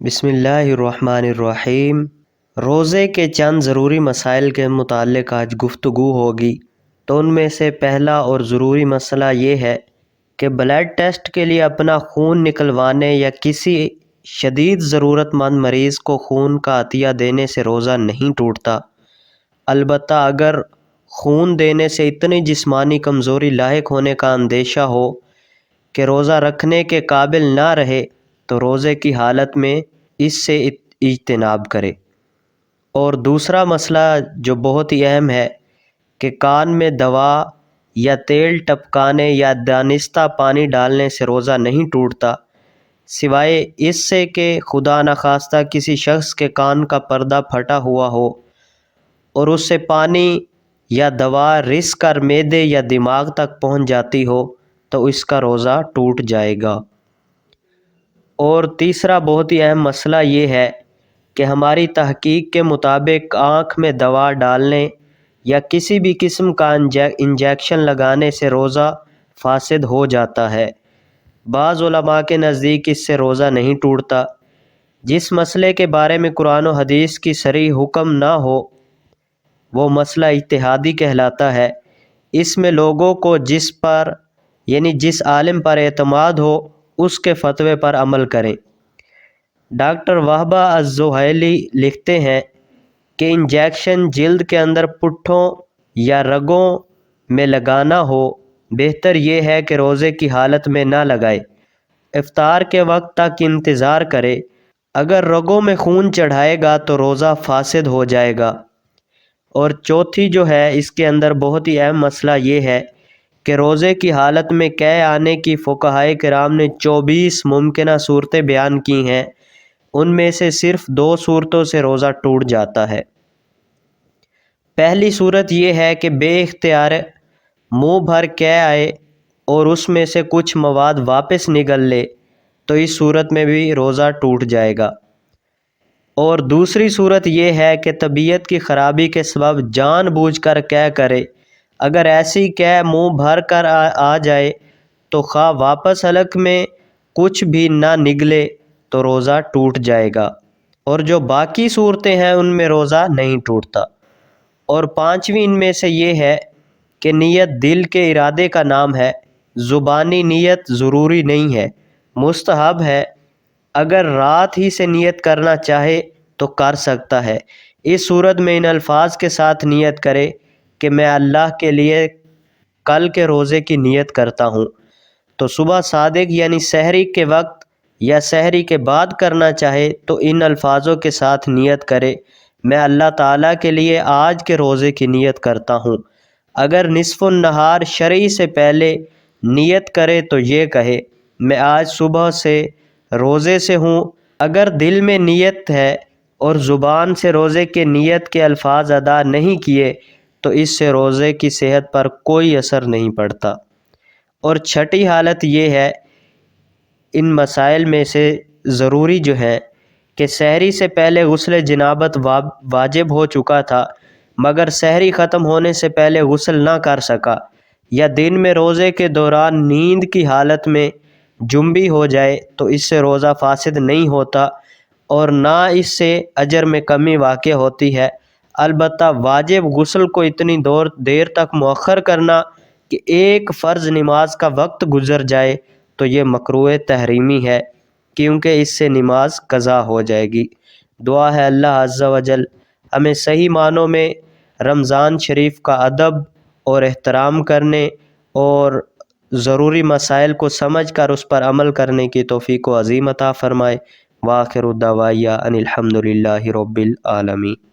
بسم اللہ الرحمن الرحیم۔ روزے کے چند ضروری مسائل کے متعلق آج گفتگو ہوگی۔ تو ان میں سے پہلا اور ضروری مسئلہ یہ ہے کہ بلڈ ٹیسٹ کے لیے اپنا خون نکلوانے یا کسی شدید ضرورت مند مریض کو خون کا عطیہ دینے سے روزہ نہیں ٹوٹتا، البتہ اگر خون دینے سے اتنی جسمانی کمزوری لاحق ہونے کا اندیشہ ہو کہ روزہ رکھنے کے قابل نہ رہے تو روزے کی حالت میں اس سے اجتناب کرے۔ اور دوسرا مسئلہ جو بہت ہی اہم ہے کہ کان میں دوا یا تیل ٹپکانے یا دانستہ پانی ڈالنے سے روزہ نہیں ٹوٹتا، سوائے اس سے کہ خدا نخواستہ کسی شخص کے کان کا پردہ پھٹا ہوا ہو اور اس سے پانی یا دوا رس کر معدے یا دماغ تک پہنچ جاتی ہو تو اس کا روزہ ٹوٹ جائے گا۔ اور تیسرا بہت ہی اہم مسئلہ یہ ہے کہ ہماری تحقیق کے مطابق آنکھ میں دوا ڈالنے یا کسی بھی قسم کا انجیکشن لگانے سے روزہ فاسد ہو جاتا ہے۔ بعض علماء کے نزدیک اس سے روزہ نہیں ٹوٹتا۔ جس مسئلے کے بارے میں قرآن و حدیث کی صریح حکم نہ ہو وہ مسئلہ اجتہادی کہلاتا ہے۔ اس میں لوگوں کو جس عالم پر اعتماد ہو اس کے فتوے پر عمل کریں۔ ڈاکٹر وہبہ الزہیلی لکھتے ہیں کہ انجیکشن جلد کے اندر پٹھوں یا رگوں میں لگانا ہو، بہتر یہ ہے کہ روزے کی حالت میں نہ لگائے، افطار کے وقت تک انتظار کرے۔ اگر رگوں میں خون چڑھائے گا تو روزہ فاسد ہو جائے گا۔ اور چوتھی جو ہے اس کے اندر بہت ہی اہم مسئلہ یہ ہے کہ روزے کی حالت میں قے آنے کی فقہائے کرام نے 24 ممکنہ صورتیں بیان کی ہیں، ان میں سے صرف 2 صورتوں سے روزہ ٹوٹ جاتا ہے۔ پہلی صورت یہ ہے کہ بے اختیار منہ بھر قے آئے اور اس میں سے کچھ مواد واپس نگل لے تو اس صورت میں بھی روزہ ٹوٹ جائے گا۔ اور دوسری صورت یہ ہے کہ طبیعت کی خرابی کے سبب جان بوجھ کر قے کرے۔ اگر ایسی قے منہ بھر کر آ جائے تو خواہ واپس حلق میں کچھ بھی نہ نگلے تو روزہ ٹوٹ جائے گا۔ اور جو باقی صورتیں ہیں ان میں روزہ نہیں ٹوٹتا۔ اور پانچویں ان میں سے یہ ہے کہ نیت دل کے ارادے کا نام ہے، زبانی نیت ضروری نہیں ہے، مستحب ہے۔ اگر رات ہی سے نیت کرنا چاہے تو کر سکتا ہے۔ اس صورت میں ان الفاظ کے ساتھ نیت کرے کہ میں اللہ کے لیے کل کے روزے کی نیت کرتا ہوں۔ تو صبح صادق یعنی سحری کے وقت یا سحری کے بعد کرنا چاہے تو ان الفاظوں کے ساتھ نیت کرے، میں اللہ تعالیٰ کے لیے آج کے روزے کی نیت کرتا ہوں۔ اگر نصف النہار شرعی سے پہلے نیت کرے تو یہ کہے میں آج صبح سے روزے سے ہوں۔ اگر دل میں نیت ہے اور زبان سے روزے کے نیت کے الفاظ ادا نہیں کیے تو اس سے روزے کی صحت پر کوئی اثر نہیں پڑتا۔ اور چھٹی حالت یہ ہے ان مسائل میں سے ضروری جو ہے کہ سحری سے پہلے غسل جنابت واجب ہو چکا تھا مگر سحری ختم ہونے سے پہلے غسل نہ کر سکا، یا دن میں روزے کے دوران نیند کی حالت میں جنبی ہو جائے تو اس سے روزہ فاسد نہیں ہوتا اور نہ اس سے اجر میں کمی واقع ہوتی ہے۔ البتہ واجب غسل کو اتنی دیر تک مؤخر کرنا کہ ایک فرض نماز کا وقت گزر جائے تو یہ مکروہ تحریمی ہے، کیونکہ اس سے نماز قضا ہو جائے گی۔ دعا ہے اللہ عز و جل ہمیں صحیح معنوں میں رمضان شریف کا ادب اور احترام کرنے اور ضروری مسائل کو سمجھ کر اس پر عمل کرنے کی توفیق و عظیم عطا فرمائے۔ وآخر دعوایا ان الحمد للہ رب العالمین۔